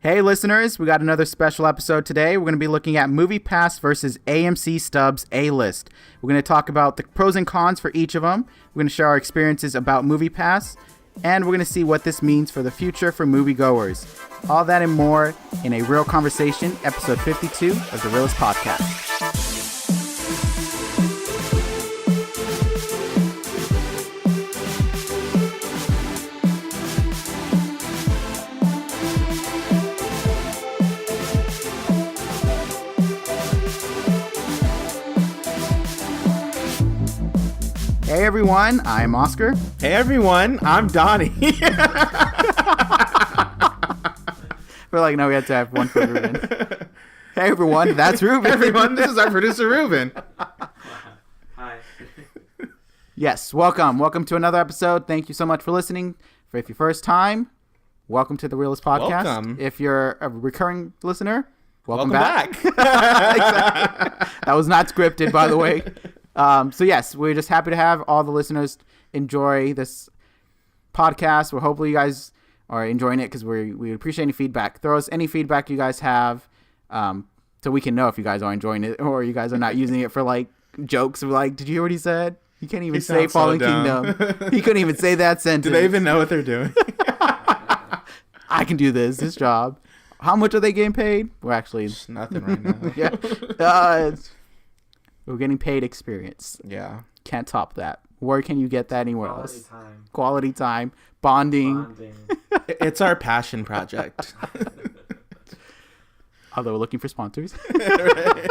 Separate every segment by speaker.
Speaker 1: Hey listeners, we got another special episode today. We're going to be looking at MoviePass versus AMC Stubbs A-List. We're going to talk about the pros and cons for each of them. We're going to share our experiences about MoviePass, and we're going to see what this means for the future for moviegoers. All that and more in a Real Conversation, episode 52 of the Reel-ists Podcast. Hey everyone, I'm Oscar.
Speaker 2: Hey everyone, I'm Donnie.
Speaker 1: We're like, no, we had to have one for Ruben. Hey everyone, that's Ruben.
Speaker 2: Hey everyone, this is our producer Ruben.
Speaker 3: Hi.
Speaker 1: Yes, welcome to another episode. Thank you so much for listening. For if your first time, welcome to the Reel-ists Podcast.
Speaker 2: Welcome.
Speaker 1: If you're a recurring listener, welcome
Speaker 2: back.
Speaker 1: Exactly. That was not scripted, by the way. So yes, we're just happy to have all the listeners enjoy this podcast. We're hopefully you guys are enjoying it because we appreciate any feedback. Throw us any feedback you guys have, so we can know if you guys are enjoying it or you guys are not using it for like jokes. We're like, did you hear what he said? He can't even say Fallen Kingdom. He couldn't even say that sentence.
Speaker 2: Do they even know what they're doing?
Speaker 1: I can do this job. How much are they getting paid? We're actually
Speaker 2: Just nothing right now.
Speaker 1: yeah. We're getting paid experience.
Speaker 2: Yeah.
Speaker 1: Can't top that. Where can you get that anywhere
Speaker 3: Quality
Speaker 1: else?
Speaker 3: time.
Speaker 1: Quality time. Bonding.
Speaker 2: It's our passion project.
Speaker 1: Although we're looking for sponsors.
Speaker 2: Right.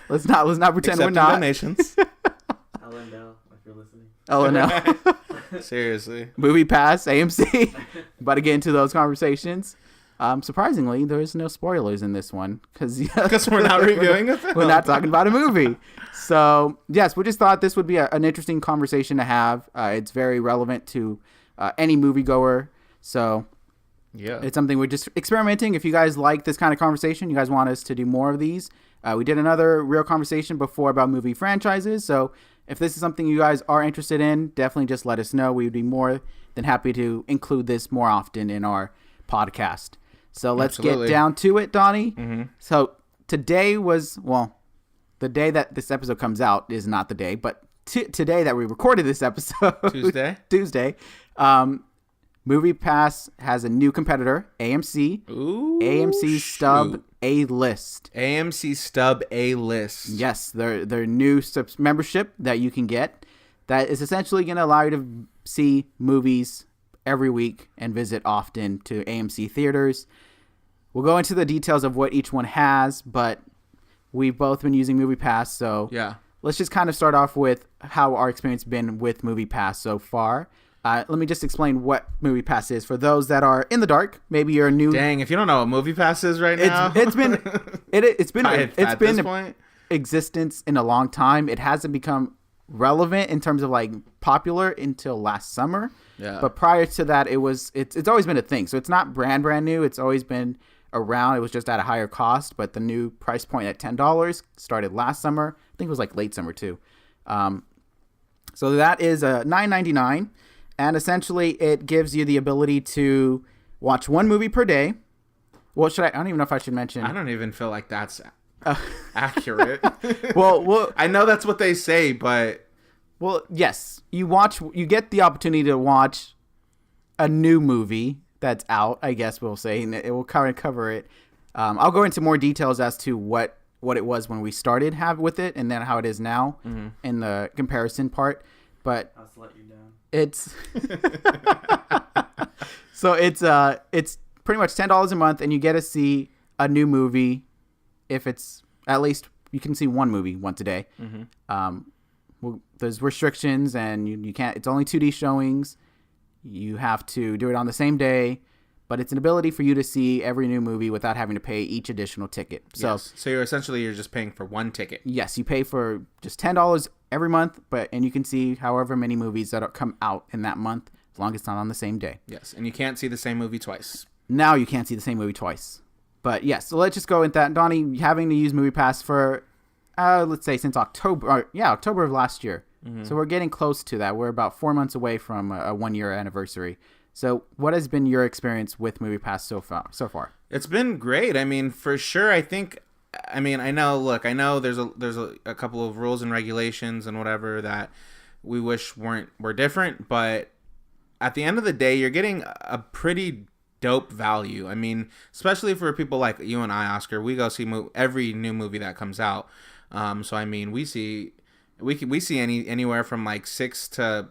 Speaker 1: Let's not pretend
Speaker 2: Accepting
Speaker 1: we're not.
Speaker 2: Donations.
Speaker 3: LNL, if you're listening.
Speaker 1: Oh no.
Speaker 2: Seriously.
Speaker 1: MoviePass, AMC. About to get into those conversations. Surprisingly, there is no spoilers in this one because
Speaker 2: we're not reviewing a film.
Speaker 1: We're not talking about a movie. So yes, we just thought this would be an interesting conversation to have. It's very relevant to any moviegoer. So
Speaker 2: Yeah.
Speaker 1: it's something we're just experimenting. If you guys like this kind of conversation, you guys want us to do more of these. We did another real conversation before about movie franchises. So if this is something you guys are interested in, definitely just let us know. We would be more than happy to include this more often in our podcast. So let's
Speaker 2: Absolutely.
Speaker 1: get down to it, Donnie.
Speaker 2: Mm-hmm.
Speaker 1: So today was, the day that this episode comes out is not the day, but today that we recorded this episode. Tuesday. MoviePass has a new competitor, AMC.
Speaker 2: Ooh.
Speaker 1: AMC Stubbs A-List.
Speaker 2: AMC Stubbs A-List.
Speaker 1: Yes, their new membership that you can get that is essentially going to allow you to see movies every week and visit often to AMC theaters. We'll go into the details of what each one has, but we've both been using MoviePass, so
Speaker 2: Yeah.
Speaker 1: let's just kind of start off with how our experience been with MoviePass so far. Let me just explain what MoviePass is for those that are in the dark. Maybe you're new.
Speaker 2: Dang, if you don't know what MoviePass is right now.
Speaker 1: It's been
Speaker 2: Point.
Speaker 1: existence in a long time. It hasn't become relevant in terms of like popular until last summer.
Speaker 2: Yeah.
Speaker 1: But prior to that, it's always been a thing. So it's not brand new. It's always been around. It was just at a higher cost, but the new price point at $10 started last summer. I think it was like late summer too. So that is $9.99, and essentially it gives you the ability to watch one movie per day. Well, I don't even know if I should mention.
Speaker 2: I don't even feel like that's accurate.
Speaker 1: Well,
Speaker 2: I know that's what they say, but
Speaker 1: well, yes, you get the opportunity to watch a new movie that's out, I guess we'll say, and it will kind of cover it. I'll go into more details as to what it was when we started with it and then how it is now in the comparison part. But
Speaker 3: I'll just let you down.
Speaker 1: it's so it's pretty much $10 a month, and you get to see a new movie. If it's at least you can see one movie once a day. Well, there's restrictions, and you can't. It's only 2D showings. You have to do it on the same day, but it's an ability for you to see every new movie without having to pay each additional ticket. So,
Speaker 2: yes. So you're just paying for one ticket.
Speaker 1: Yes, you pay for just $10 every month, and you can see however many movies that come out in that month, as long as it's not on the same day.
Speaker 2: Yes, and you can't see the same movie twice.
Speaker 1: Now you can't see the same movie twice. But yes, so let's just go with that. Donnie, having to use MoviePass for, let's say since October of last year. So we're getting close to that. We're about 4 months away from a 1 year anniversary. So what has been your experience with MoviePass so far?
Speaker 2: It's been great. I mean, for sure. I know. Look, I know there's a couple of rules and regulations and whatever that we wish were different, but at the end of the day, you're getting a pretty dope value. I mean, especially for people like you and I, Oscar. We go see every new movie that comes out. So I mean, we see anywhere from like 6 to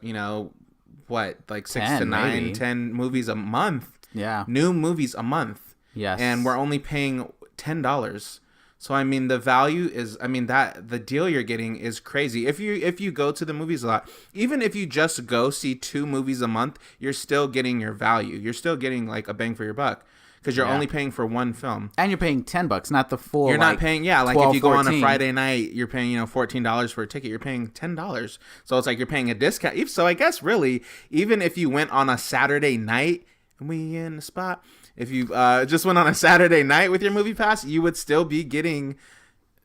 Speaker 2: like 6
Speaker 1: 10,
Speaker 2: to 9,
Speaker 1: maybe.
Speaker 2: 10 movies a month.
Speaker 1: Yeah.
Speaker 2: New movies a month.
Speaker 1: Yes.
Speaker 2: And we're only paying $10. So I mean, the value is, that the deal you're getting is crazy. If you go to the movies a lot, even if you just go see 2 movies a month, you're still getting your value. You're still getting like a bang for your buck because you're only paying for one film.
Speaker 1: And you're paying $10, not the full.
Speaker 2: You're not paying, like
Speaker 1: 12,
Speaker 2: if you go
Speaker 1: 14.
Speaker 2: on a Friday night, you're paying $14 for a ticket. You're paying $10. So it's like you're paying a discount. So I guess really, even if you went on a Saturday night, and we in the spot. If you just went on a Saturday night with your MoviePass, you would still be getting,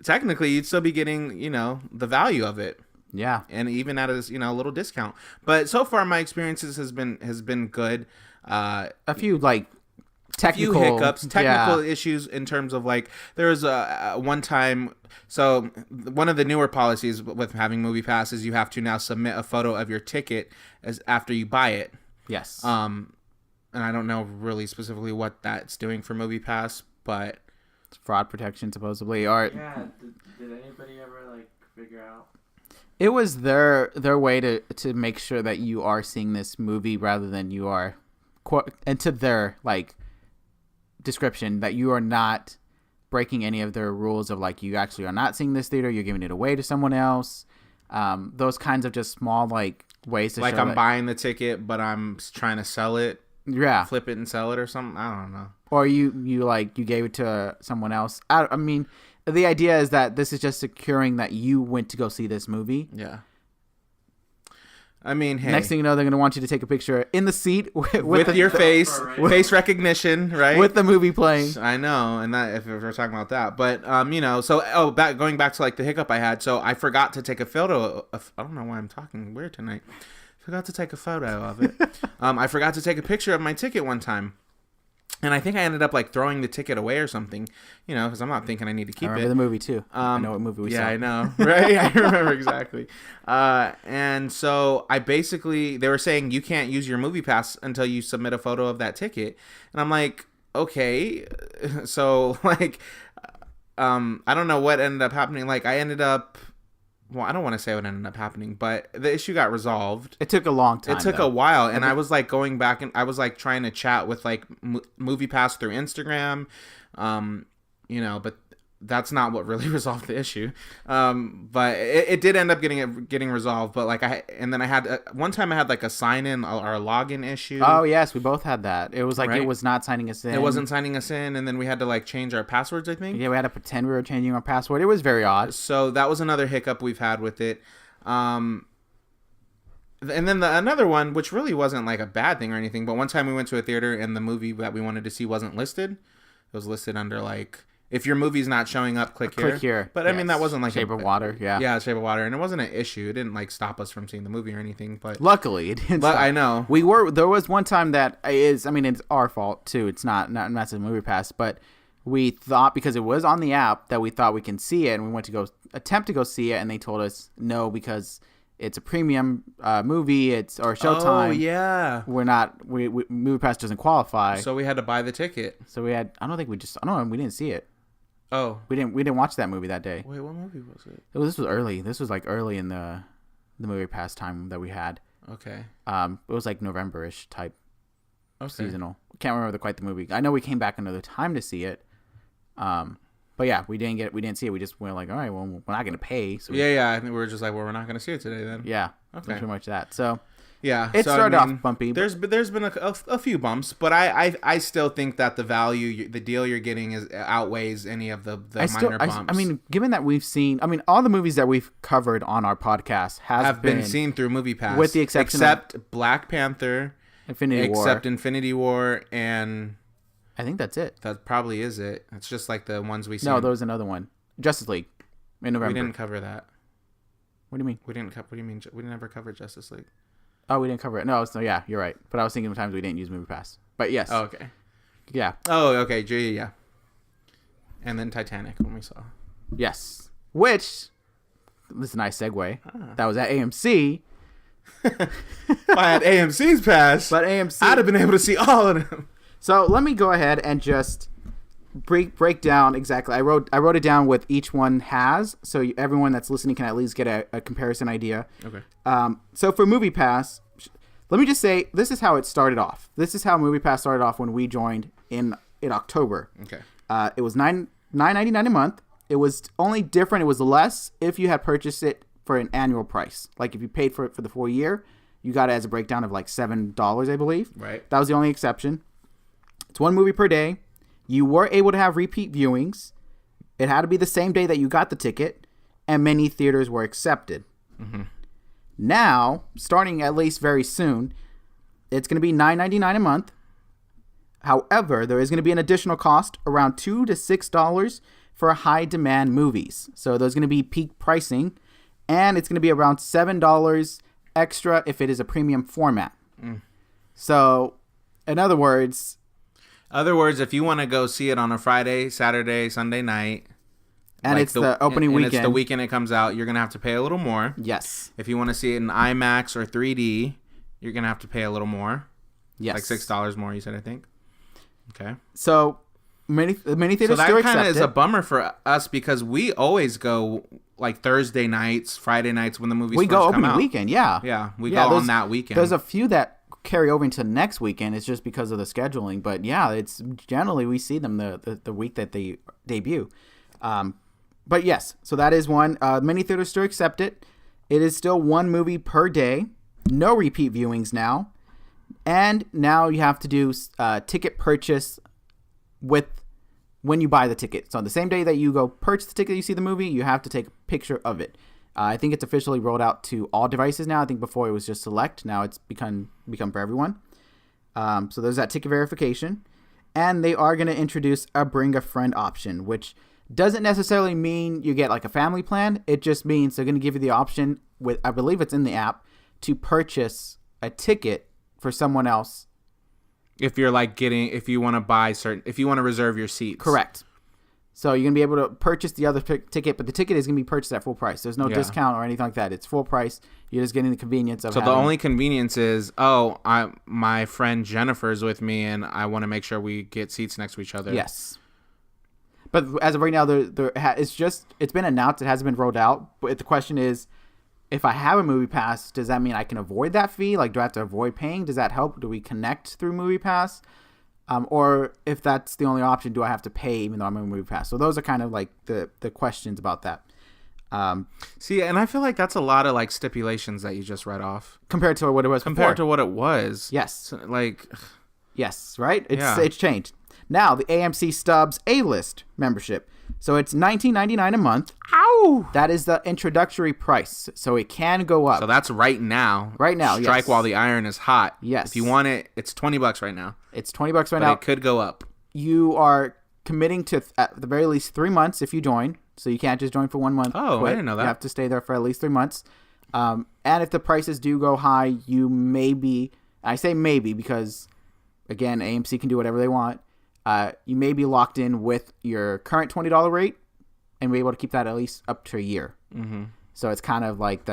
Speaker 2: technically, the value of it.
Speaker 1: Yeah.
Speaker 2: And even at a little discount. But so far, my experiences has been good.
Speaker 1: A few like technical
Speaker 2: hiccups, issues in terms of like there was a one time. So one of the newer policies with having MoviePass is you have to now submit a photo of your ticket as after you buy it.
Speaker 1: Yes.
Speaker 2: And I don't know really specifically what that's doing for MoviePass, but
Speaker 1: it's fraud protection supposedly. Or
Speaker 3: Yeah. Did anybody ever like figure out?
Speaker 1: it was their way to make sure that you are seeing this movie rather than you are, and to their like description that you are not breaking any of their rules of like you actually are not seeing this theater, you're giving it away to someone else. Those kinds of just small like ways to
Speaker 2: like
Speaker 1: show
Speaker 2: I'm
Speaker 1: that,
Speaker 2: buying the ticket, but I'm trying to sell it.
Speaker 1: yeah,
Speaker 2: Flip it and sell it or something. I don't know.
Speaker 1: or you gave it to someone else. I mean, the idea is that this is just securing that you went to go see this movie.
Speaker 2: Yeah. I mean, hey.
Speaker 1: Next thing you know, they're going to want you to take a picture in the seat
Speaker 2: with your face, face recognition, right?
Speaker 1: with the movie playing.
Speaker 2: I know, and that if we're talking about that, but going back to like the hiccup I had, so I forgot to take a photo of. I don't know why I'm talking weird tonight. Forgot to take a photo of it. I forgot to take a picture of my ticket one time. And I think I ended up like throwing the ticket away or something, because I'm not thinking I need to keep
Speaker 1: I remember
Speaker 2: it.
Speaker 1: the movie too. I know what movie we saw.
Speaker 2: Yeah, I know, right? I remember exactly. And so they were saying you can't use your MoviePass until you submit a photo of that ticket. And I'm like, okay. So like, I don't know what ended up happening. Like I ended up, well, I don't want to say what ended up happening, but the issue got resolved.
Speaker 1: It took a long time.
Speaker 2: It took a while, and I was like going back, and I was like trying to chat with like MoviePass through Instagram, but that's not what really resolved the issue. But it did end up getting resolved. But like I had one time I had like a sign in or a login issue.
Speaker 1: Oh yes, we both had that. It was like
Speaker 2: Right?
Speaker 1: It was not signing us in.
Speaker 2: It wasn't signing us in, and then we had to like change our passwords, I think.
Speaker 1: Yeah, we had to pretend we were changing our password. It was very odd.
Speaker 2: So that was another hiccup we've had with it. And then another one, which really wasn't like a bad thing or anything, but one time we went to a theater and the movie that we wanted to see wasn't listed. It was listed under like, if your movie's not showing up, click here.
Speaker 1: Click here.
Speaker 2: But I mean, that wasn't like
Speaker 1: Shape of Water. Yeah.
Speaker 2: Yeah, Shape of Water, and it wasn't an issue. It didn't like stop us from seeing the movie or anything. But
Speaker 1: Luckily, it didn't. Stop.
Speaker 2: I know
Speaker 1: There was one time that is. I mean, it's our fault too. It's not massive MoviePass, but we thought because it was on the app that we thought we can see it, and we went to go attempt to go see it, and they told us no because it's a premium movie. Or Showtime.
Speaker 2: Oh yeah.
Speaker 1: We're not. We MoviePass doesn't qualify.
Speaker 2: So we had to buy the ticket.
Speaker 1: So we had. I don't think we just. I don't know. We didn't see it.
Speaker 2: Oh.
Speaker 1: We didn't watch that movie that day.
Speaker 2: Wait, what movie was it?
Speaker 1: This was early. This was like early in the MoviePass time that we had.
Speaker 2: Okay.
Speaker 1: It was like November-ish type seasonal. Can't remember quite the movie. I know we came back another time to see it. But yeah, we didn't see it. We just went like, all right, well, we're not gonna pay. So
Speaker 2: Yeah. I think we were just like, well, we're not gonna see it today then.
Speaker 1: Yeah.
Speaker 2: Okay.
Speaker 1: Pretty much that. So
Speaker 2: yeah,
Speaker 1: it started off bumpy.
Speaker 2: There's been a few bumps, but I still think that the value, the deal you're getting outweighs any of the minor bumps.
Speaker 1: I mean, given that we've seen, all the movies that we've covered on our podcast have
Speaker 2: been seen through MoviePass,
Speaker 1: with the exception
Speaker 2: except Black Panther,
Speaker 1: Infinity
Speaker 2: War, and
Speaker 1: I think that's it.
Speaker 2: That probably is it. It's just like the ones we seen.
Speaker 1: No, there was another one, Justice League, in November.
Speaker 2: We didn't cover that.
Speaker 1: What do you mean?
Speaker 2: What do you mean? We didn't ever cover Justice League.
Speaker 1: Oh, we didn't cover it. No, yeah, you're right. But I was thinking of times we didn't use MoviePass. But yes.
Speaker 2: Oh, okay.
Speaker 1: Yeah.
Speaker 2: Oh, okay. Yeah. And then Titanic when we saw.
Speaker 1: Yes. Which, this is a nice segue. That was at AMC.
Speaker 2: If I had AMC's pass,
Speaker 1: But AMC,
Speaker 2: I'd have been able to see all of them.
Speaker 1: So let me go ahead and just break down exactly. I wrote it down what each one has, so everyone that's listening can at least get a comparison idea.
Speaker 2: Okay.
Speaker 1: So for MoviePass, let me just say this is how it started off. This is how MoviePass started off when we joined in October.
Speaker 2: Okay.
Speaker 1: It was $9.99 a month. It was only different. It was less if you had purchased it for an annual price. Like if you paid for it for the full year, you got it as a breakdown of like $7, I believe.
Speaker 2: Right.
Speaker 1: That was the only exception. It's one movie per day. You were able to have repeat viewings. It had to be the same day that you got the ticket, and many theaters were accepted.
Speaker 2: Mm-hmm.
Speaker 1: Now, starting at least very soon, it's going to be $9.99 a month. However, there is going to be an additional cost around $2 to $6 for high demand movies. So there's going to be peak pricing, and it's going to be around $7 extra if it is a premium format. So, in other words,
Speaker 2: if you want to go see it on a Friday, Saturday, Sunday night,
Speaker 1: and
Speaker 2: like
Speaker 1: it's the opening weekend.
Speaker 2: It's the weekend it comes out, you're going to have to pay a little more.
Speaker 1: Yes.
Speaker 2: If you want to see it in IMAX or 3D, you're going to have to pay a little more.
Speaker 1: Yes.
Speaker 2: Like $6 more, you said, I think. Okay.
Speaker 1: So, many theaters
Speaker 2: So that
Speaker 1: still
Speaker 2: kind
Speaker 1: accept
Speaker 2: of is
Speaker 1: it.
Speaker 2: a bummer for us because we always go like Thursday nights, Friday nights when the movies
Speaker 1: We
Speaker 2: first
Speaker 1: go
Speaker 2: come
Speaker 1: opening
Speaker 2: out.
Speaker 1: weekend, yeah.
Speaker 2: Yeah, we
Speaker 1: Yeah,
Speaker 2: go
Speaker 1: there's-
Speaker 2: on that weekend.
Speaker 1: There's a few that carry over into next weekend. It's just because of the scheduling. But yeah, it's generally we see them the week that they debut. But yes, so that is one. Many theaters still accept it. It is still one movie per day. No repeat viewings now. And now you have to do ticket purchase with when you buy the ticket. So on the same day that you go purchase the ticket, you see the movie, you have to take a picture of it. I think it's officially rolled out to all devices now. I think before it was just select. Now it's become for everyone. So there's that ticket verification. And they are going to introduce a bring a friend option, which doesn't necessarily mean you get like a family plan. It just means they're going to give you the option with, I believe it's in the app, to purchase a ticket for someone else.
Speaker 2: If you're like if you want to reserve your seats.
Speaker 1: Correct. So you're going to be able to purchase the other ticket, but the ticket is going to be purchased at full price. There's no discount or anything like that. It's full price. You're just getting the convenience of
Speaker 2: So the only convenience is, my friend Jennifer's with me and I want to make sure we get seats next to each other.
Speaker 1: Yes. But as of right now, it's been announced. It hasn't been rolled out. But the question is, if I have a MoviePass, does that mean I can avoid that fee? Like, do I have to avoid paying? Does that help? Do we connect through MoviePass? Or if that's the only option, do I have to pay even though I'm on MoviePass? So those are kind of like the questions about that.
Speaker 2: See, and I feel like that's a lot of like stipulations that you just read off
Speaker 1: Compared to what it was
Speaker 2: compared to
Speaker 1: before.
Speaker 2: what it was.
Speaker 1: Yes.
Speaker 2: So, like,
Speaker 1: Yes, right?
Speaker 2: Yeah.
Speaker 1: It's changed. Now, the AMC Stubbs A-List membership. So it's $19.99 a month. Ow! That is the introductory price. So it can go up.
Speaker 2: so that's right now.
Speaker 1: Right now,
Speaker 2: Strike
Speaker 1: yes.
Speaker 2: while the iron is hot.
Speaker 1: Yes.
Speaker 2: If you want it, it's $20 right now.
Speaker 1: It's $20 right
Speaker 2: But
Speaker 1: now.
Speaker 2: it could go up.
Speaker 1: You are committing to at the very least 3 months if you join. So you can't just join for 1 month.
Speaker 2: Oh, I didn't know that.
Speaker 1: You have to stay there for at least 3 months. And if the prices do go high, you may be, I say maybe because, again, AMC can do whatever they want. You may be locked in with your current $20 rate and be able to keep that at least up to a year.
Speaker 2: Mm-hmm.
Speaker 1: So it's kind of like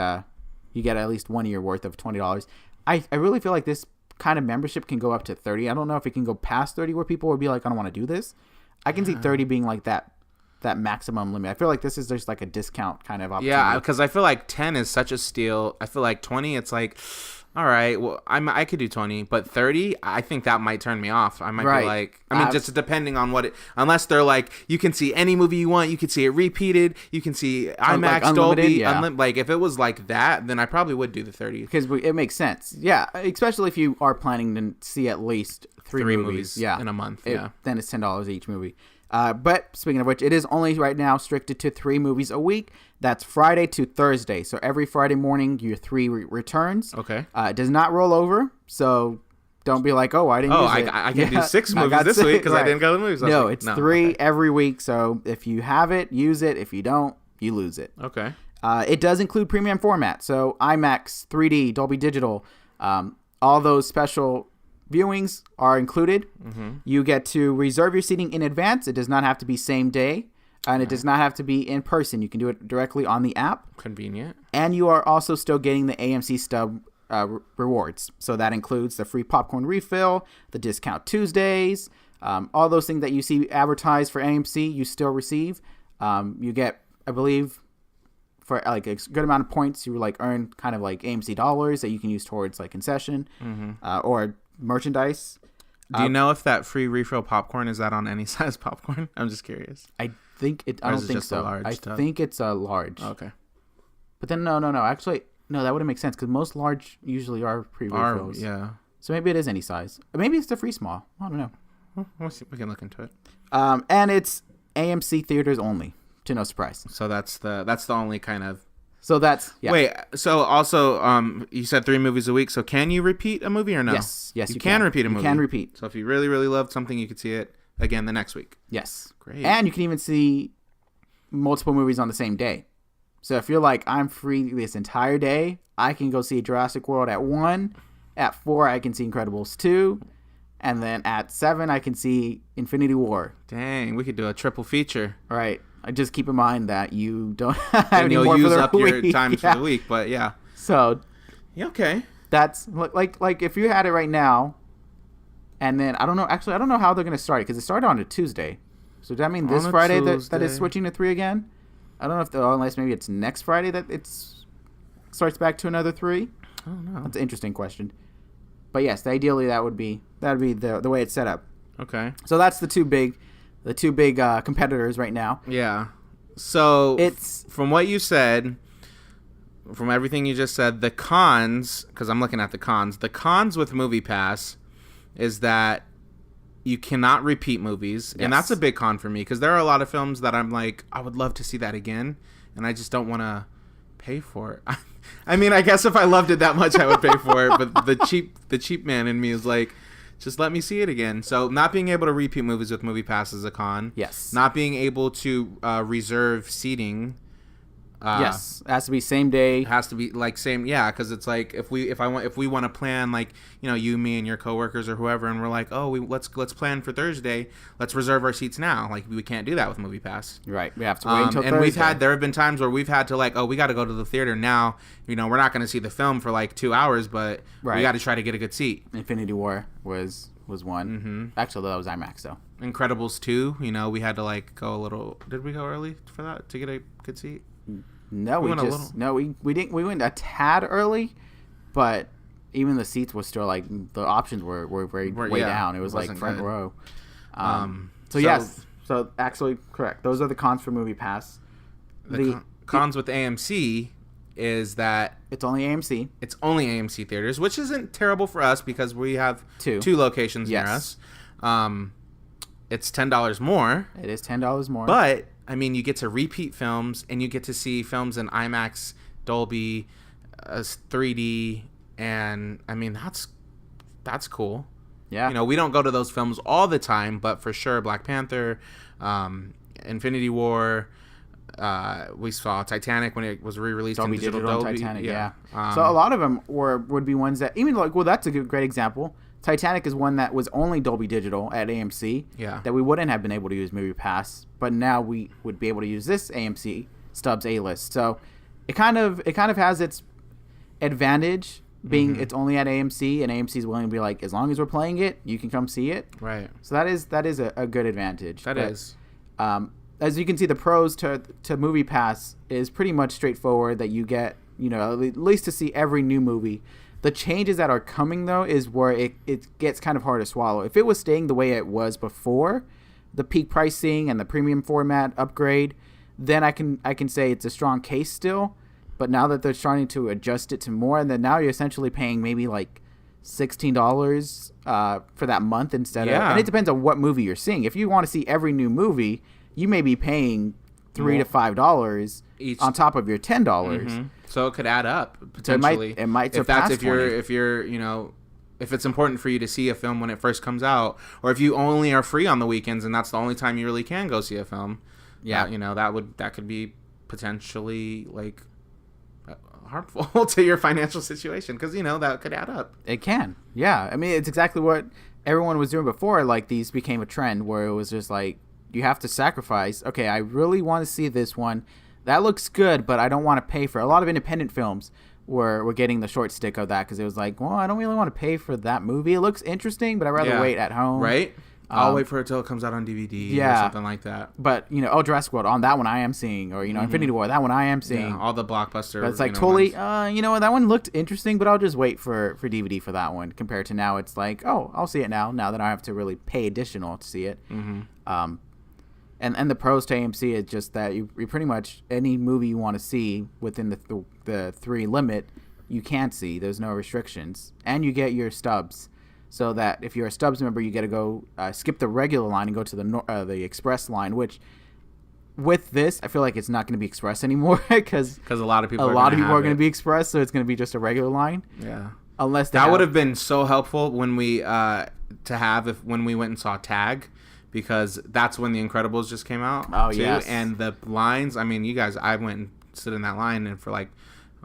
Speaker 1: you get at least 1 year worth of $20. I really feel like this kind of membership can go up to 30. I don't know if it can go past 30 where people would be like, I don't want to do this. I can see 30 being like that maximum limit. I feel like this is just like a discount kind of opportunity.
Speaker 2: Yeah, because I feel like 10 is such a steal. I feel like 20, it's like, all right, well, I could do 20, but 30, I think that might turn me off. I might be like, I mean, just depending on what it, unless they're like, you can see any movie you want, you can see it repeated, you can see IMAX,
Speaker 1: like unlimited,
Speaker 2: Dolby,
Speaker 1: yeah.
Speaker 2: like if it was like that, then I probably would do the 30.
Speaker 1: Because it makes sense. Yeah, especially if you are planning to see at least three movies. Yeah,
Speaker 2: in a month.
Speaker 1: Then it's $10 each movie. But speaking of which, it is only right now restricted to 3 movies a week. That's Friday to Thursday. So every Friday morning, your 3 returns.
Speaker 2: Okay.
Speaker 1: It does not roll over. So don't be like, I didn't use it.
Speaker 2: I can do 6 movies this week because I didn't go to the movies last
Speaker 1: No,
Speaker 2: week.
Speaker 1: it's 3 every week. So if you have it, use it. If you don't, you lose it.
Speaker 2: Okay.
Speaker 1: It does include premium format. So IMAX, 3D, Dolby Digital, all those special viewings are included.
Speaker 2: Mm-hmm.
Speaker 1: You get to reserve your seating in advance. It does not have to be same day, and it does not have to be in person. You can do it directly on the app.
Speaker 2: Convenient.
Speaker 1: And you are also still getting the AMC Stub rewards. So that includes the free popcorn refill, the discount Tuesdays, all those things that you see advertised for AMC, you still receive. You get, I believe, for like a good amount of points, you like earn kind of like AMC dollars that you can use towards like concession or merchandise.
Speaker 2: Do you know if that free refill popcorn is that on any size popcorn? I'm just curious.
Speaker 1: I think it. I
Speaker 2: Or
Speaker 1: don't
Speaker 2: is it
Speaker 1: think
Speaker 2: just a
Speaker 1: so.
Speaker 2: large
Speaker 1: I
Speaker 2: stuff?
Speaker 1: think it's a large.
Speaker 2: Okay.
Speaker 1: But then no. Actually, no, that wouldn't make sense because most large usually are pre-refills.
Speaker 2: Yeah.
Speaker 1: So maybe it is any size. Maybe it's the free small. I don't know.
Speaker 2: We'll see. We can look into it.
Speaker 1: And it's AMC theaters only, to no surprise.
Speaker 2: So that's the only kind of.
Speaker 1: So that's
Speaker 2: Wait. So also, you said 3 movies a week. So can you repeat a movie or no?
Speaker 1: Yes,
Speaker 2: you can repeat a movie.
Speaker 1: You can repeat.
Speaker 2: So if you really, really loved something, you could see it again the next week.
Speaker 1: Yes.
Speaker 2: Great.
Speaker 1: And you can even see multiple movies on the same day. So if you're like, I'm free this entire day, I can go see Jurassic World at 1. At 4, I can see Incredibles 2. And then at 7, I can see Infinity War.
Speaker 2: Dang, we could do a triple feature.
Speaker 1: All right. I just keep in mind that you don't have
Speaker 2: And
Speaker 1: any
Speaker 2: you'll
Speaker 1: more
Speaker 2: use
Speaker 1: for the
Speaker 2: up
Speaker 1: week.
Speaker 2: your times
Speaker 1: Yeah.
Speaker 2: for the week, but yeah.
Speaker 1: So
Speaker 2: Yeah, okay.
Speaker 1: that's like if you had it right now, and then I don't know how they're gonna start it because it started on a Tuesday. So does that mean this
Speaker 2: On a
Speaker 1: Friday that
Speaker 2: Tuesday.
Speaker 1: it's switching to 3 again? I don't know if unless maybe it's next Friday that it's starts back to another 3.
Speaker 2: I don't know.
Speaker 1: That's an interesting question. But yes, ideally that would be the way it's set up.
Speaker 2: Okay.
Speaker 1: So that's the two big competitors right now.
Speaker 2: Yeah. So
Speaker 1: It's
Speaker 2: from what you said, from everything you just said, the cons, because I'm looking at the cons with MoviePass is that you cannot repeat movies.
Speaker 1: Yes.
Speaker 2: And that's a big con for me because there are a lot of films that I'm like, I would love to see that again. And I just don't want to pay for it. I mean, I guess if I loved it that much, I would pay for it. But the cheap man in me is like, just let me see it again. So not being able to repeat movies with MoviePass is a con.
Speaker 1: yes.
Speaker 2: Not being able to reserve seating.
Speaker 1: Yes. It has to be same day.
Speaker 2: It has to be like same, yeah, because it's like if we want to plan, like, you know, you, me, and your coworkers or whoever, and we're like, oh, let's plan for Thursday, let's reserve our seats now. Like, we can't do that with MoviePass.
Speaker 1: Right. We have to wait until
Speaker 2: and
Speaker 1: Thursday.
Speaker 2: there have been times where we've had to like, oh, we got to go to the theater now. You know, we're not going to see the film for like 2 hours, but
Speaker 1: Right.
Speaker 2: we got to try to get a good seat.
Speaker 1: Infinity War was one.
Speaker 2: Mm-hmm.
Speaker 1: Actually, that was IMAX though.
Speaker 2: Incredibles 2, you know, we had to like go a little. Did we go early for that to get a good seat?
Speaker 1: No,
Speaker 2: We
Speaker 1: we
Speaker 2: went a
Speaker 1: just
Speaker 2: little-
Speaker 1: no, we didn't. We went a tad early, but even the seats were still like the options were way
Speaker 2: Yeah,
Speaker 1: down. It was like
Speaker 2: wasn't
Speaker 1: front
Speaker 2: good.
Speaker 1: row.
Speaker 2: So-
Speaker 1: So yes, so actually correct. Those are the cons for MoviePass.
Speaker 2: The cons with AMC is that
Speaker 1: It's only AMC.
Speaker 2: it's only AMC theaters, which isn't terrible for us because we have
Speaker 1: Two.
Speaker 2: locations near
Speaker 1: Yes.
Speaker 2: us. It's $10 more,
Speaker 1: It is $10 more.
Speaker 2: but I mean, you get to repeat films and you get to see films in IMAX, Dolby, 3D, and I mean that's cool.
Speaker 1: yeah,
Speaker 2: You know, we don't go to those films all the time, but for sure, Black Panther, Infinity War. We saw Titanic when it was re-released
Speaker 1: Dolby
Speaker 2: in digital
Speaker 1: Digital
Speaker 2: Dolby.
Speaker 1: Titanic. Yeah.
Speaker 2: Um,
Speaker 1: So a lot of them would be ones that even like that's a great example. Titanic is one that was only Dolby Digital at AMC.
Speaker 2: Yeah.
Speaker 1: That we wouldn't have been able to use MoviePass, but now we would be able to use this AMC Stubbs A-List. So it kind of has its advantage being
Speaker 2: Mm-hmm.
Speaker 1: it's only at AMC and AMC is willing to be like, as long as we're playing it, you can come see it.
Speaker 2: Right.
Speaker 1: So that is a good advantage.
Speaker 2: That is.
Speaker 1: As you can see, the pros to MoviePass is pretty much straightforward. That you get, you know, at least to see every new movie. The changes that are coming though is where it gets kind of hard to swallow. If it was staying the way it was before, the peak pricing and the premium format upgrade, then I can say it's a strong case still. But now that they're starting to adjust it to more, and then now you're essentially paying maybe like $16 for that month instead of.
Speaker 2: Yeah.
Speaker 1: And it depends on what movie you're seeing. If you want to see every new movie, you may be paying $3 to $5
Speaker 2: Each-
Speaker 1: on top of your $10.
Speaker 2: Mhm. So it could add up potentially.
Speaker 1: it might
Speaker 2: if that's
Speaker 1: surpass 20.
Speaker 2: if you're you know, if it's important for you to see a film when it first comes out, or if you only are free on the weekends and that's the only time you really can go see a film.
Speaker 1: Yeah.
Speaker 2: you know, that could be potentially like harmful to your financial situation because that could add up.
Speaker 1: It can. Yeah. I mean, it's exactly what everyone was doing before. Like, these became a trend where it was just like, you have to sacrifice. Okay, I really want to see this one. That looks good, but I don't want to pay for it. A lot of independent films were getting the short stick of that because it was like, well, I don't really want to pay for that movie. It looks interesting, but I'd rather wait at home.
Speaker 2: Right? I'll wait for it till it comes out on DVD or something like that.
Speaker 1: But, Jurassic World, on that one I am seeing. Or, Infinity War, that one I am seeing.
Speaker 2: Yeah, all the blockbuster.
Speaker 1: But it's like totally, what, that one looked interesting, but I'll just wait for DVD for that one. Compared to now, it's like, oh, I'll see it now that I have to really pay additional to see it. Mm-hmm. And the pros to AMC is just that you pretty much, any movie you want to see within the 3 limit, you can see. There's no restrictions. And you get your stubs. So that if you're a Stubs member, you get to go skip the regular line and go to the express line. Which, with this, I feel like it's not going to be express anymore because
Speaker 2: a lot of people
Speaker 1: are going to be express, so it's going to be just a regular line.
Speaker 2: Yeah,
Speaker 1: unless
Speaker 2: that would have been so helpful when we when we went and saw Tag, because that's when The Incredibles just came out.
Speaker 1: Oh
Speaker 2: too.
Speaker 1: Yes,
Speaker 2: and the lines. I mean, you guys, I went and stood in that line, and for like,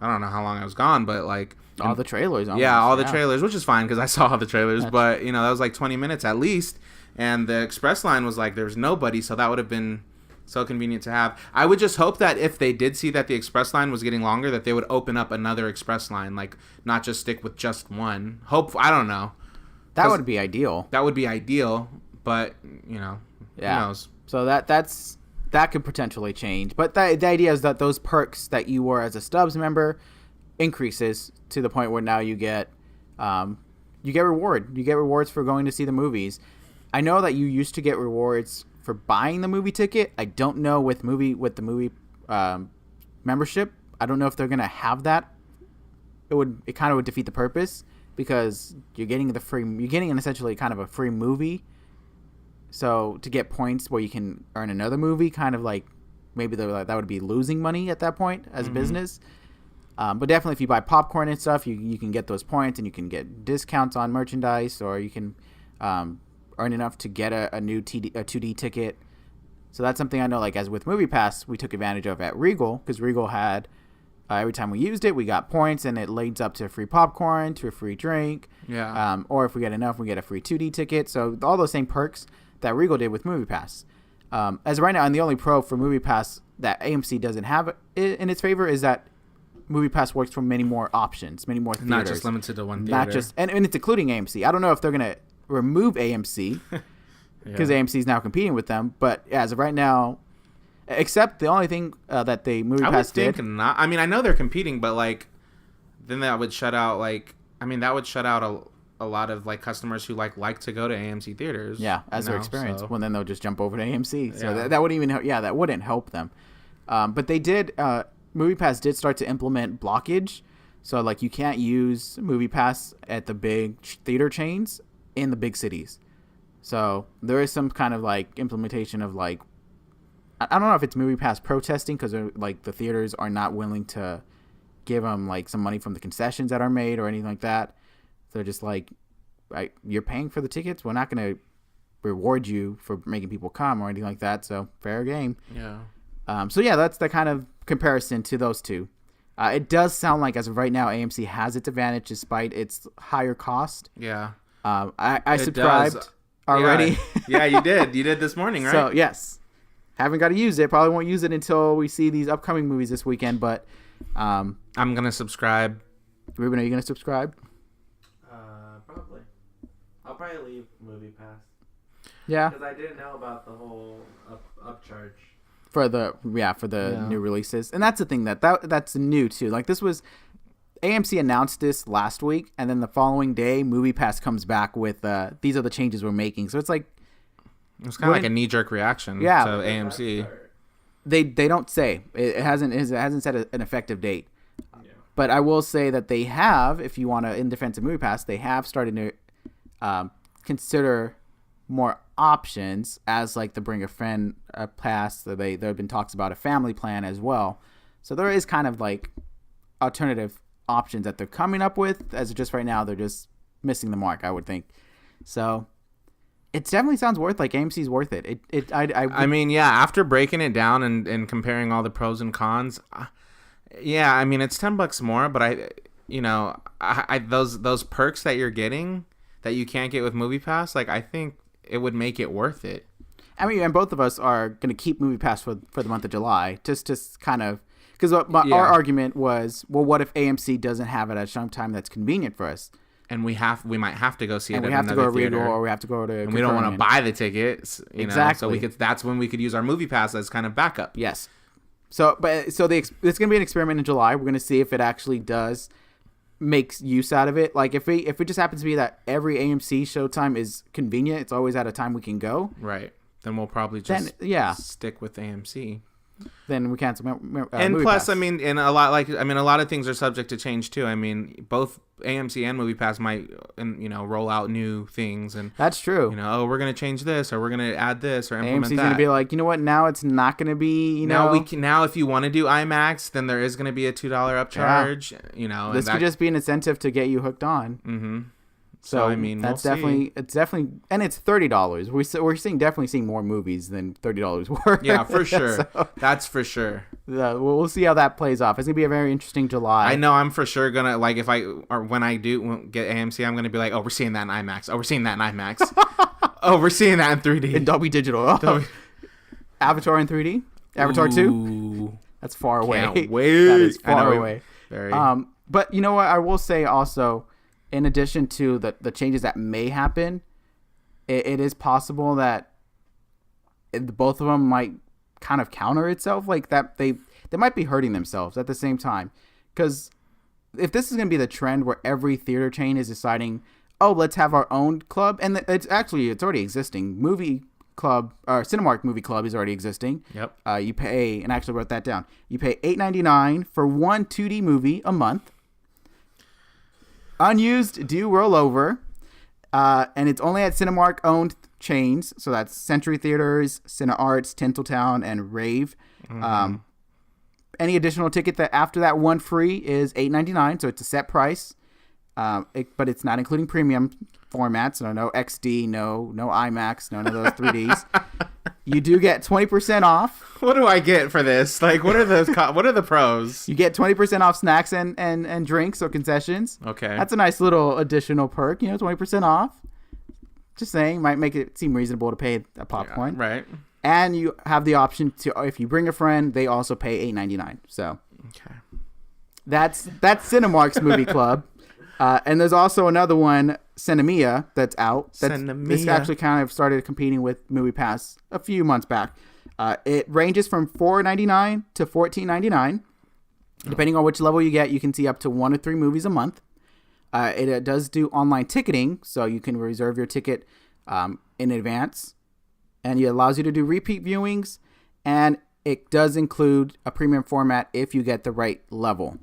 Speaker 2: I don't know how long I was gone, but like.
Speaker 1: All the trailers. Almost,
Speaker 2: all the trailers, which is fine because I saw all the trailers. But, that was like 20 minutes at least. And the express line was like, there's nobody. So that would have been so convenient to have. I would just hope that if they did see that the express line was getting longer, that they would open up another express line. Like, not just stick with just one. I don't know.
Speaker 1: That would be ideal.
Speaker 2: That would be ideal. But, who knows?
Speaker 1: So that could potentially change. But the idea is that those perks that you were as a Stubs member increases to the point where now you get reward. You get rewards for going to see the movies. I know that you used to get rewards for buying the movie ticket. I don't know with the movie membership. I don't know if they're gonna have that. It kind of would defeat the purpose because you're getting essentially kind of a free movie. So to get points where you can earn another movie, kind of like maybe that would be losing money at that point as a business. But definitely if you buy popcorn and stuff, you can get those points and you can get discounts on merchandise, or you can earn enough to get a new 2D ticket. So that's something I know, like as with MoviePass, we took advantage of at Regal, because Regal had, every time we used it, we got points, and it leads up to free popcorn, to a free drink.
Speaker 2: Yeah.
Speaker 1: Or if we get enough, we get a free 2D ticket. So all those same perks that Regal did with MoviePass. As of right now, and the only pro for MoviePass that AMC doesn't have in its favor is that MoviePass works for many more options, many more theaters.
Speaker 2: Not just limited to one theater.
Speaker 1: Not just, and it's including AMC. I don't know if they're going to remove AMC because AMC is now competing with them. But as of right now, except the only thing that the MoviePass did.
Speaker 2: Not. I mean, I know they're competing, but like, then that would shut out a lot of like customers who like to go to AMC theaters.
Speaker 1: Yeah, as their experience. So. Well, then they'll just jump over to AMC. So that wouldn't even help. Yeah, that wouldn't help them. But they did. MoviePass did start to implement blockage, so like you can't use MoviePass at the big theater chains in the big cities. So there is some kind of like implementation of like, I don't know if it's MoviePass protesting because like the theaters are not willing to give them like some money from the concessions that are made or anything like that. They're just like, you're paying for the tickets, we're not going to reward you for making people come or anything like that. So fair game.
Speaker 2: Yeah.
Speaker 1: So yeah, that's the kind of comparison to those two. It does sound like as of right now, AMC has its advantage despite its higher cost.
Speaker 2: Yeah.
Speaker 1: I subscribed already.
Speaker 2: Yeah, you did. You did this morning, right?
Speaker 1: So yes, haven't got to use it. Probably won't use it until we see these upcoming movies this weekend. But
Speaker 2: I'm gonna subscribe.
Speaker 1: Ruben, are you gonna subscribe?
Speaker 3: Probably. I'll probably leave MoviePass.
Speaker 1: Yeah.
Speaker 3: Because I didn't know about the whole upcharge.
Speaker 1: For the new releases. And that's the thing that's new too. Like this was AMC announced this last week, and then the following day MoviePass comes back with these are the changes we're making. So it's like
Speaker 2: it's kind of like a knee-jerk reaction to AMC.
Speaker 1: They don't say. It hasn't set an effective date. Yeah. But I will say that they have, if you want to in defense of MoviePass, they have started to consider more options as like the bring a friend pass. There have been talks about a family plan as well. So there is kind of like alternative options that they're coming up with. As of just right now, they're just missing the mark, I would think. So it definitely sounds worth like AMC's worth it. I mean,
Speaker 2: yeah. After breaking it down and comparing all the pros and cons, Yeah, I mean it's $10 more, but I those perks that you're getting that you can't get with MoviePass, like I think it would make it worth it.
Speaker 1: I mean, and both of us are going to keep MoviePass for the month of July, just kind of because our argument was, well, what if AMC doesn't have it at some time that's convenient for us?
Speaker 2: And we might have to go see it
Speaker 1: and
Speaker 2: at
Speaker 1: we have
Speaker 2: another
Speaker 1: to go to
Speaker 2: theater,
Speaker 1: Regal, or we have to go to.
Speaker 2: And we don't want to buy the tickets,
Speaker 1: exactly.
Speaker 2: So that's when we could use our MoviePass as kind of backup.
Speaker 1: Yes. So it's going to be an experiment in July. We're going to see if it actually does make use out of it. Like if it just happens to be that every AMC showtime is convenient, it's always at a time we can go.
Speaker 2: Right. Then we'll probably just stick with AMC.
Speaker 1: Then we cancel.
Speaker 2: And plus, I mean, a lot of things are subject to change too. I mean, both AMC and MoviePass might, roll out new things, and
Speaker 1: that's true.
Speaker 2: We're gonna change this, or we're gonna add this, or implement
Speaker 1: AMC's
Speaker 2: that.
Speaker 1: gonna be like, you know what? Now it's not gonna be.
Speaker 2: Now if you want to do IMAX, then there is gonna be a $2 upcharge.
Speaker 1: Yeah. This could just be an incentive to get you hooked on.
Speaker 2: Mm-hmm. So I mean,
Speaker 1: it's definitely, and it's $30. We're definitely seeing more movies than $30 worth.
Speaker 2: Yeah, for sure. So, that's for sure.
Speaker 1: We'll see how that plays off. It's gonna be a very interesting July.
Speaker 2: I know. I'm for sure gonna when I do get AMC, I'm gonna be like, oh, we're seeing that in IMAX. Oh, we're seeing that in IMAX. Oh, we're seeing that in 3D.
Speaker 1: In Dolby Digital. Oh. Avatar in 3D. Avatar 2. That's far away.
Speaker 2: Can't wait.
Speaker 1: That is far away.
Speaker 2: Very.
Speaker 1: But you know what? I will say also, in addition to the changes that may happen, it is possible that both of them might kind of counter itself, like that they might be hurting themselves at the same time. Because if this is going to be the trend where every theater chain is deciding, oh, let's have our own club, and it's already existing. Movie Club or Cinemark Movie Club is already existing.
Speaker 2: Yep.
Speaker 1: You pay, and I actually wrote that down. You pay $8.99 for one 2D movie a month. Unused do roll over, and it's only at Cinemark owned chains, so that's Century Theaters, CineArts, Tinseltown, and Rave. Mm-hmm. Any additional ticket that after that one free is $8.99, so it's a set price, but it's not including premium formats. So no XD, no IMAX, none of those 3Ds. You do get 20% off.
Speaker 2: What do I get for this? Like, what are those? What are the pros?
Speaker 1: You get 20% off snacks and drinks or concessions.
Speaker 2: Okay,
Speaker 1: that's a nice little additional perk. 20% off. Just saying, might make it seem reasonable to pay a popcorn.
Speaker 2: Yeah, right.
Speaker 1: And you have the option to, if you bring a friend, they also pay $8.99. So,
Speaker 2: okay,
Speaker 1: that's Cinemark's Movie Club. And there's also another one, Cinemia, that's out. This actually kind of started competing with MoviePass a few months back. It ranges from $4.99 to $14.99. Depending on which level you get, you can see up to 1 or 3 movies a month. It does do online ticketing, so you can reserve your ticket in advance. And it allows you to do repeat viewings. And it does include a premium format if you get the right level.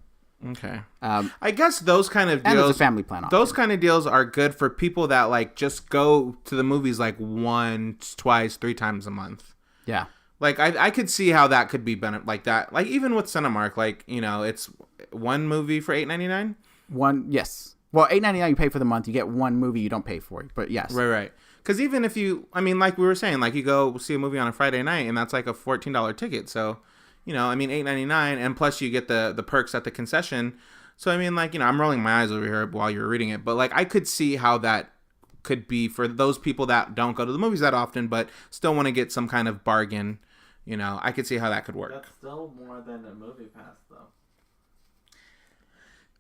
Speaker 2: Okay. I guess those kind of deals,
Speaker 1: and there's a family plan option.
Speaker 2: Those kind of deals are good for people that like just go to the movies like 1, 2, 3 times a month.
Speaker 1: Yeah.
Speaker 2: Like I could see how that could be like that. Like even with Cinemark, like it's one movie for $8.99.
Speaker 1: Yes. Well, $8.99 you pay for the month. You get one movie you don't pay for. But yes.
Speaker 2: Right. Because even if like we were saying, like you go see a movie on a Friday night and that's like a $14 ticket. So. $8.99, and plus you get the perks at the concession. So, I'm rolling my eyes over here while you're reading it, but, like, I could see how that could be for those people that don't go to the movies that often, but still want to get some kind of bargain. I could see how that could work.
Speaker 3: That's still more than a MoviePass, though.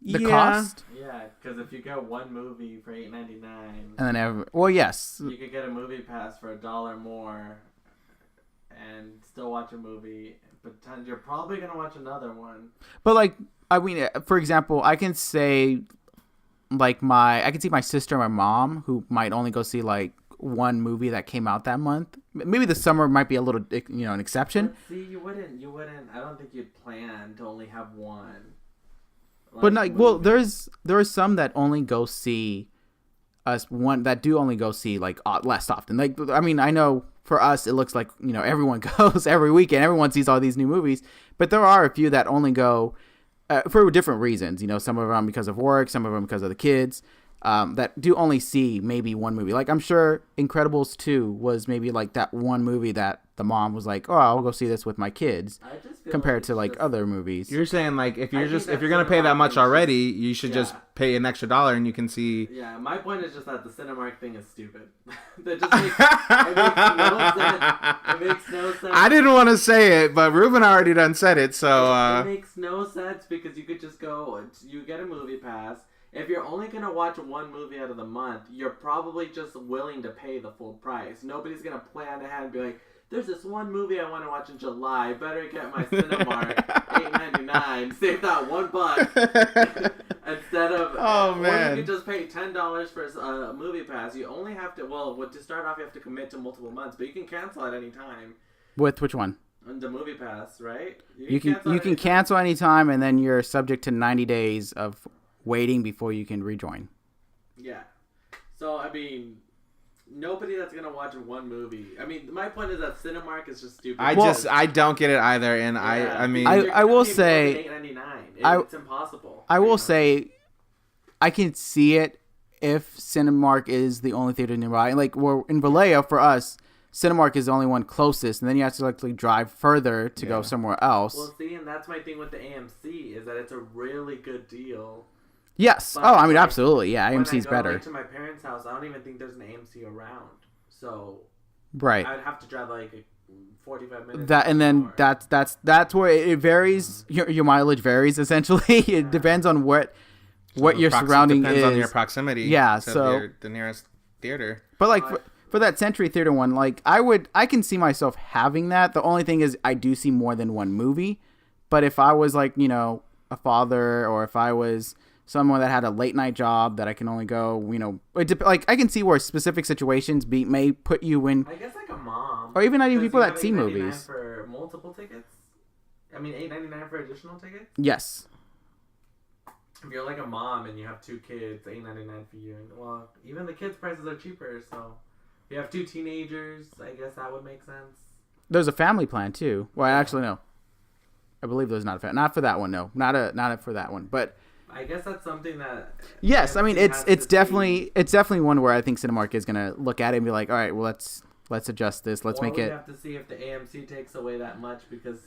Speaker 1: The cost?
Speaker 3: Yeah, because if you get one movie for $8.99,
Speaker 1: and then yes,
Speaker 3: you could get a MoviePass for $1 more, and still watch a movie. But you're probably gonna watch another one.
Speaker 1: But for example, I can say, I can see my sister and my mom who might only go see like one movie that came out that month. Maybe the summer might be a little, an exception.
Speaker 3: But see, you wouldn't. I don't think you'd plan to only have one.
Speaker 1: There are some that only go see one that do only go see like less often. I know. For us, it looks like, everyone goes every weekend. Everyone sees all these new movies. But there are a few that only go for different reasons. Some of them because of work, some of them because of the kids, that do only see maybe one movie. Like, I'm sure Incredibles 2 was maybe like that one movie that the mom was like, oh, I'll go see this with my kids.
Speaker 3: I just
Speaker 1: compared to like other movies.
Speaker 2: You're saying like if you're
Speaker 3: think
Speaker 2: gonna pay that much already, you should just
Speaker 3: Yeah.
Speaker 2: pay an extra $1 and you can see.
Speaker 3: Yeah, my point is just that the Cinemark thing is stupid. That just makes, it makes no sense. It makes no sense.
Speaker 2: I didn't want to say it, but Ruben already done said it, so.
Speaker 3: It makes no sense because you could just go, you get a movie pass. If you're only going to watch one movie out of the month, you're probably just willing to pay the full price. Nobody's going to plan ahead and be like, there's this one movie I want to watch in July. Better get my Cinemark, $8.99. Save that $1 instead of.
Speaker 2: Oh, man.
Speaker 3: Or you could just pay $10 for a movie pass. You only have to. Well, to start off, you have to commit to multiple months, but you can cancel at any time.
Speaker 1: With which one?
Speaker 3: The movie pass, right?
Speaker 1: You can cancel anytime, and then you're subject to 90 days of waiting before you can rejoin.
Speaker 3: Yeah. So I mean. Nobody that's gonna watch one movie. I mean, my point is that Cinemark is just stupid.
Speaker 2: I don't get it either, and
Speaker 3: Yeah.
Speaker 2: I mean,
Speaker 1: I will say,
Speaker 3: $8.99. It's impossible.
Speaker 1: I will say, I can see it if Cinemark is the only theater nearby. Like we're in Vallejo for us, Cinemark is the only one closest, and then you have to like drive further to go somewhere else.
Speaker 3: Well, see, and that's my thing with the AMC is that it's a really good deal.
Speaker 1: Yes.
Speaker 3: But
Speaker 1: Oh, I mean,
Speaker 3: like,
Speaker 1: absolutely. Yeah,
Speaker 3: when
Speaker 1: AMC's
Speaker 3: I go,
Speaker 1: better.
Speaker 3: like, to my parents' house, I don't even think there's an AMC around. So
Speaker 1: Right.
Speaker 3: I'd have to drive like 45 minutes.
Speaker 1: That and then
Speaker 3: or-
Speaker 1: that's where it varies. Your mileage varies essentially. It depends on what your surrounding
Speaker 2: depends
Speaker 1: is.
Speaker 2: on your proximity.
Speaker 1: Yeah,
Speaker 2: to
Speaker 1: so
Speaker 2: the nearest theater.
Speaker 1: But like for that Century Theater one, like I can see myself having that. The only thing is I do see more than one movie. But if I was like, a father, or if I was someone that had a late night job that I can only go, like I can see where specific situations may put you in,
Speaker 3: I guess like a mom.
Speaker 1: or even not even
Speaker 3: 'Cause
Speaker 1: people
Speaker 3: you
Speaker 1: that
Speaker 3: have
Speaker 1: see
Speaker 3: $8.99
Speaker 1: movies.
Speaker 3: for multiple tickets. I mean, $8.99 for additional tickets.
Speaker 1: Yes.
Speaker 3: If you're like a mom and you have two kids, $8.99 for you. Well, even the kids' prices are cheaper. So if you have two teenagers, I guess that would make sense.
Speaker 1: There's a family plan too. Well, actually no. I believe there's not not for that one. No, not for that one. But
Speaker 3: I guess that's something that.
Speaker 1: yes, I mean
Speaker 3: AMC has
Speaker 1: it's
Speaker 3: to
Speaker 1: definitely one where I think Cinemark is gonna look at it and be like, all right, well let's adjust this. Let's make
Speaker 3: we
Speaker 1: it.
Speaker 3: have to see if the AMC takes away that much because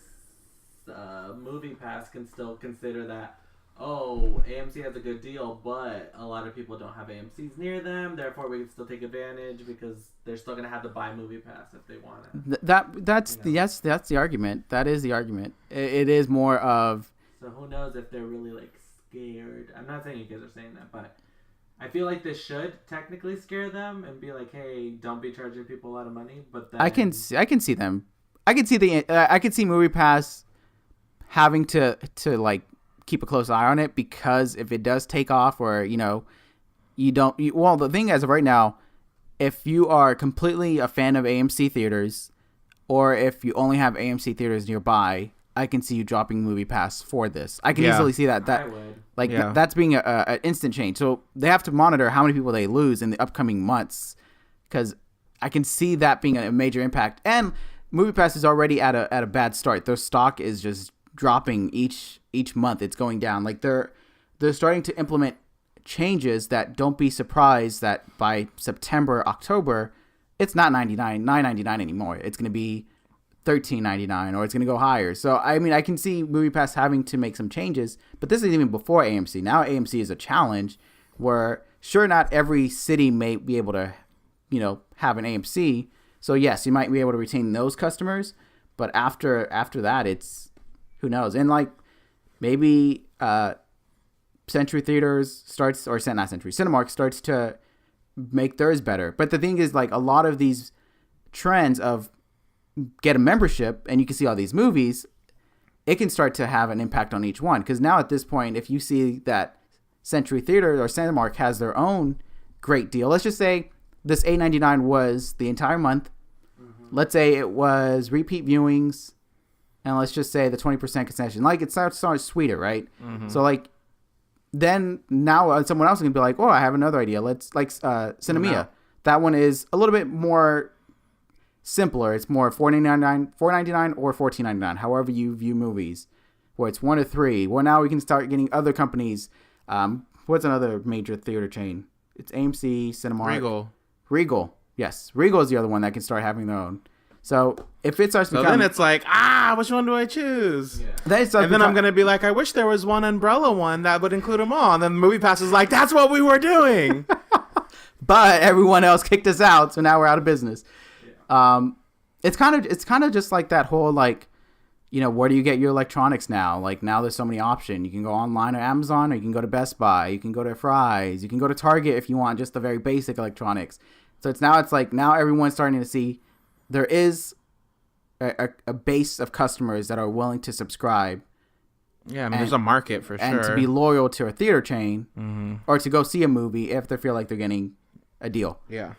Speaker 3: MoviePass can still consider that. Oh, AMC has a good deal, but a lot of people don't have AMCs near them. Therefore, we can still take advantage because they're still gonna have to buy MoviePass if they want it.
Speaker 1: That's the argument. That is the argument. It is more of.
Speaker 3: So who knows if they're really like scared. I'm not saying you guys are saying that, but I feel like this should technically scare them and be like, hey, don't be charging people a lot of money. But then...
Speaker 1: I can see them. I can see MoviePass having to like keep a close eye on it, because if it does take off, or well, the thing as of right now, if you are completely a fan of AMC theaters, or if you only have AMC theaters nearby, I can see you dropping MoviePass for this. I can easily see that.
Speaker 3: I would.
Speaker 1: Like that's being an instant change. So they have to monitor how many people they lose in the upcoming months, because I can see that being a major impact. And MoviePass is already at a bad start. Their stock is just dropping each month. It's going down. Like they're starting to implement changes that, don't be surprised that by September, October, it's not $9.99 anymore. It's going to be $13.99, or it's going to go higher. So I mean, I can see MoviePass having to make some changes, but this is even before AMC. Now AMC is a challenge where, sure, not every city may be able to, have an AMC. So yes, you might be able to retain those customers, but after that, it's who knows. And like maybe Century Theaters starts, or not Century, Cinemark starts to make theirs better. But the thing is, like, a lot of these trends of get a membership and you can see all these movies, it can start to have an impact on each one. Because now at this point, if you see that Century Theater or Cinemark has their own great deal, let's just say this $8.99 was the entire month. Mm-hmm. Let's say it was repeat viewings, and let's just say the 20% concession. Like, it starts sweeter, right? Mm-hmm. So like, then now someone else is gonna be like, oh, I have another idea. Let's like Cinemia. No. That one is a little bit more simpler. It's more $4.99 or $14.99, however you view movies, where it's 1 to 3. Well, now we can start getting other companies. What's another major theater chain? It's AMC, Cinemark,
Speaker 2: Regal.
Speaker 1: Yes, Regal is the other one that can start having their own. So if it starts to
Speaker 2: So
Speaker 1: become,
Speaker 2: then it's like, which one do I choose?
Speaker 3: Yeah.
Speaker 1: then
Speaker 2: I'm going to be like, I wish there was one umbrella one that would include them all. And then MoviePass is like, that's what we were doing.
Speaker 1: but everyone else kicked us out, so now we're out of business.
Speaker 3: Yeah.
Speaker 1: It's kind of just like that whole like, you know, where do you get your electronics now? Like now there's so many options. You can go online or Amazon, or you can go to Best Buy, you can go to Fry's, you can go to Target if you want just the very basic electronics. So it's like now everyone's starting to see there is a base of customers that are willing to subscribe.
Speaker 2: Yeah, I mean, there's a market for sure.
Speaker 1: And to be loyal to a theater chain,
Speaker 2: Mm-hmm.
Speaker 1: or to go see a movie if they feel like they're getting a deal.
Speaker 2: Yeah.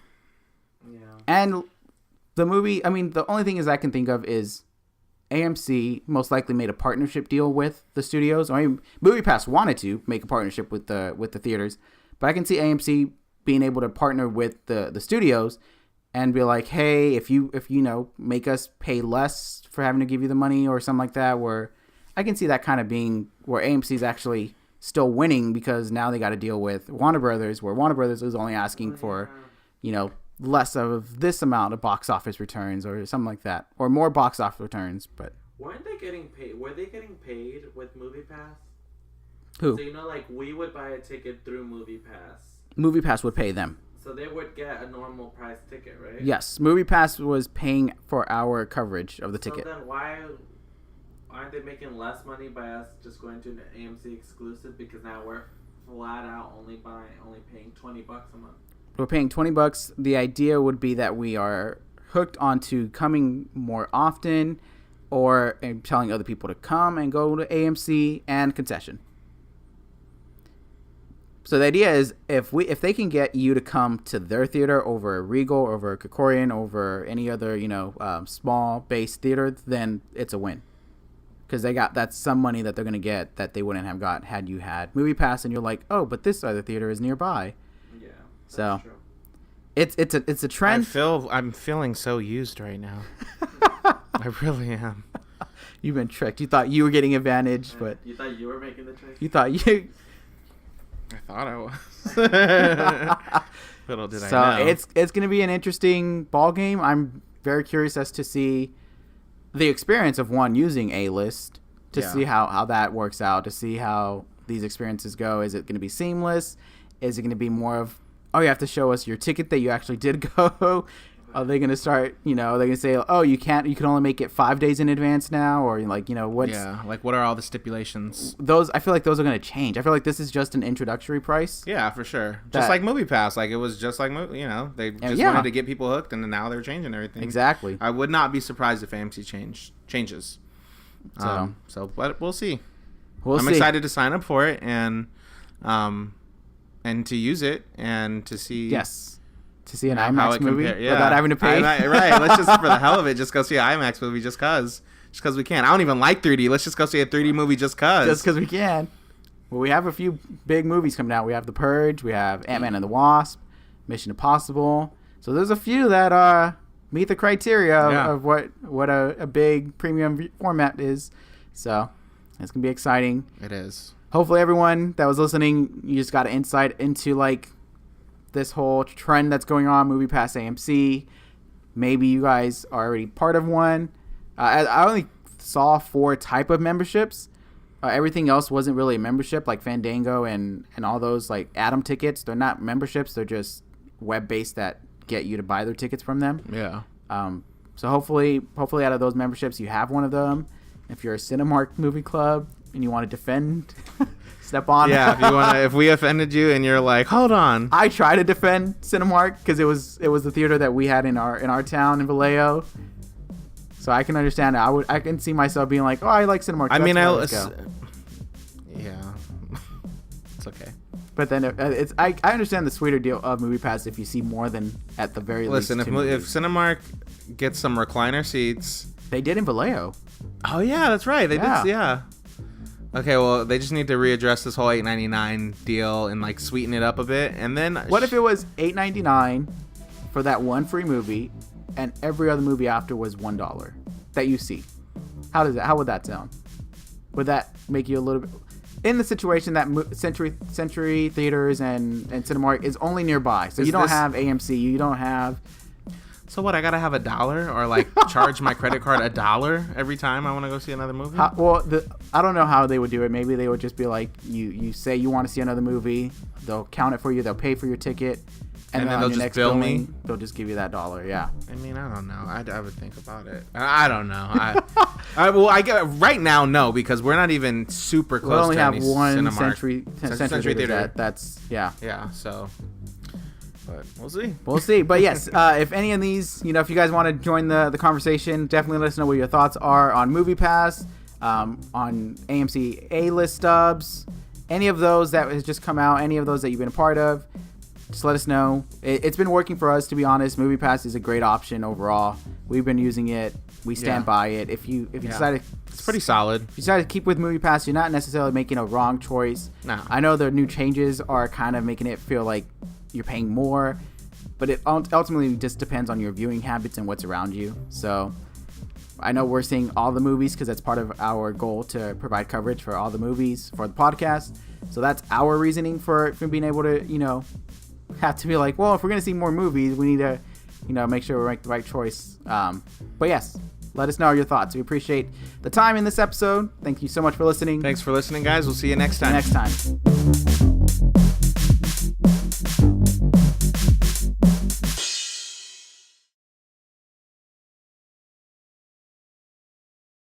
Speaker 3: Yeah.
Speaker 1: And the movie, I mean, the only thing is I can think of is AMC most likely made a partnership deal with the studios. I mean, MoviePass wanted to make a partnership with the theaters, but I can see AMC being able to partner with the studios and be like, hey, if you know, make us pay less for having to give you the money or something like that, where I can see that kind of being where AMC's actually still winning because now they got to deal with Warner Brothers, where Warner Brothers is only asking for, you know, less of this amount of box office returns or something like that, or more box office returns. But
Speaker 3: weren't they getting paid? Were they getting paid with MoviePass?
Speaker 1: who?
Speaker 3: So you know, like we would buy a ticket through MoviePass.
Speaker 1: MoviePass would pay them.
Speaker 3: So they would get a normal price ticket, right?
Speaker 1: Yes, MoviePass was paying for our coverage of the ticket.
Speaker 3: So then why aren't they making less money by us just going to an AMC exclusive? Because now we're flat out only paying $20 a month.
Speaker 1: We're paying $20. The idea would be that we are hooked onto coming more often, or telling other people to come and go to AMC and concession. So the idea is if they can get you to come to their theater over a Regal, over a Krikorian, over any other, you know, small base theater, then it's a win. Because that's some money that they're going to get that they wouldn't have got had you had MoviePass and you're like, oh, but this other theater is nearby.
Speaker 3: Yeah, that's
Speaker 1: So
Speaker 3: true.
Speaker 1: it's a trend.
Speaker 2: I'm feeling so used right now. I really am.
Speaker 1: You've been tricked. You thought you were getting advantage, but
Speaker 3: You thought you were making the choice?
Speaker 1: you thought you.
Speaker 2: I thought I was. Little did I know.
Speaker 1: So it's going to be an interesting ball game. I'm very curious as to see the experience of one using A-List, to see how that works out, to see how these experiences go. Is it going to be seamless? Is it going to be more of, oh, you have to show us your ticket that you actually did go? Are they going to start, you know, they're going to say, oh, you can only make it 5 days in advance now? Or like, you know, what's...
Speaker 2: Yeah, like what are all the stipulations?
Speaker 1: I feel like those are going to change. I feel like this is just an introductory price.
Speaker 2: Yeah, for sure. Just like MoviePass. Like it was just like, you know, they just wanted to get people hooked, and now they're changing everything.
Speaker 1: Exactly.
Speaker 2: I would not be surprised if AMC changes. But we'll see. I'm excited to sign up for it and to use it and to see.
Speaker 1: Yes. To see an
Speaker 2: how
Speaker 1: IMAX
Speaker 2: it
Speaker 1: movie
Speaker 2: yeah.
Speaker 1: without having to pay.
Speaker 2: Right. Let's just, for the hell of it, just go see an IMAX movie just cause we can. I don't even like 3D. Let's just go see a 3D movie just cause.
Speaker 1: Just because we can. Well, we have a few big movies coming out. We have The Purge. We have Ant-Man and the Wasp. Mission Impossible. So there's a few that meet the criteria of what a big premium format is. So it's going to be exciting.
Speaker 2: It is.
Speaker 1: Hopefully everyone that was listening, you just got an insight into like this whole trend that's going on, MoviePass AMC. Maybe you guys are already part of one. I only saw 4 type of memberships. Everything else wasn't really a membership, like Fandango and all those like Atom tickets. They're not memberships. They're just web-based that get you to buy their tickets from them.
Speaker 2: Yeah.
Speaker 1: So hopefully out of those memberships, you have one of them. If you're a Cinemark movie club and you want to defend, step on.
Speaker 2: Yeah, if we offended you and you're like, hold on.
Speaker 1: I try to defend Cinemark because it was the theater that we had in our town in Vallejo. So I can understand it. I can see myself being like, oh, I like Cinemark.
Speaker 2: Yeah, it's okay.
Speaker 1: But then I understand the sweeter deal of MoviePass if you see more than at the very least.
Speaker 2: Listen, if Cinemark gets some recliner seats,
Speaker 1: they did in Vallejo.
Speaker 2: Oh yeah, that's right. They did. Yeah. Okay, well, they just need to readdress this whole $8.99 deal and like sweeten it up a bit, and then
Speaker 1: what if it was $8.99 for that one free movie, and every other movie after was $1 that you see? How would that sound? Would that make you a little bit in the situation that Century Theaters and Cinemark is only nearby, so you don't have AMC, you don't have
Speaker 2: So what? I gotta have $1 or like charge my credit card $1 every time I want to go see another movie?
Speaker 1: I don't know how they would do it. Maybe they would just be like, you say you want to see another movie, they'll count it for you, they'll pay for your ticket, and then
Speaker 2: they'll
Speaker 1: on your
Speaker 2: just
Speaker 1: next
Speaker 2: bill
Speaker 1: billing,
Speaker 2: me?
Speaker 1: they'll just give you that $1. Yeah.
Speaker 2: I mean, I don't know. I would think about it. I don't know. I get right now, no, because we're not even super close.
Speaker 1: We only
Speaker 2: to
Speaker 1: have
Speaker 2: any
Speaker 1: one
Speaker 2: Cinemark.
Speaker 1: Century
Speaker 2: Theater.
Speaker 1: Theater. That's yeah.
Speaker 2: Yeah. So, but we'll see.
Speaker 1: We'll see. But yes, if any of these, if you guys want to join the conversation, definitely let us know what your thoughts are on MoviePass, on AMC A-List Stubbs, any of those that has just come out, any of those that you've been a part of. Just let us know. It's been working for us, to be honest. MoviePass is a great option overall. We've been using it. We stand by it. If you decide to,
Speaker 2: it's pretty solid.
Speaker 1: If you decide to keep with MoviePass, you're not necessarily making a wrong choice.
Speaker 2: No.
Speaker 1: I know the new changes are kind of making it feel like you're paying more, but it ultimately just depends on your viewing habits and what's around you. So I know we're seeing all the movies because that's part of our goal to provide coverage for all the movies for the podcast. So that's our reasoning for being able to, have to be like, well, if we're going to see more movies, we need to, make sure we make the right choice. But yes, let us know your thoughts. We appreciate the time in this episode. Thank you so much for listening.
Speaker 2: Thanks for listening, guys. We'll see you next time.
Speaker 1: Next time.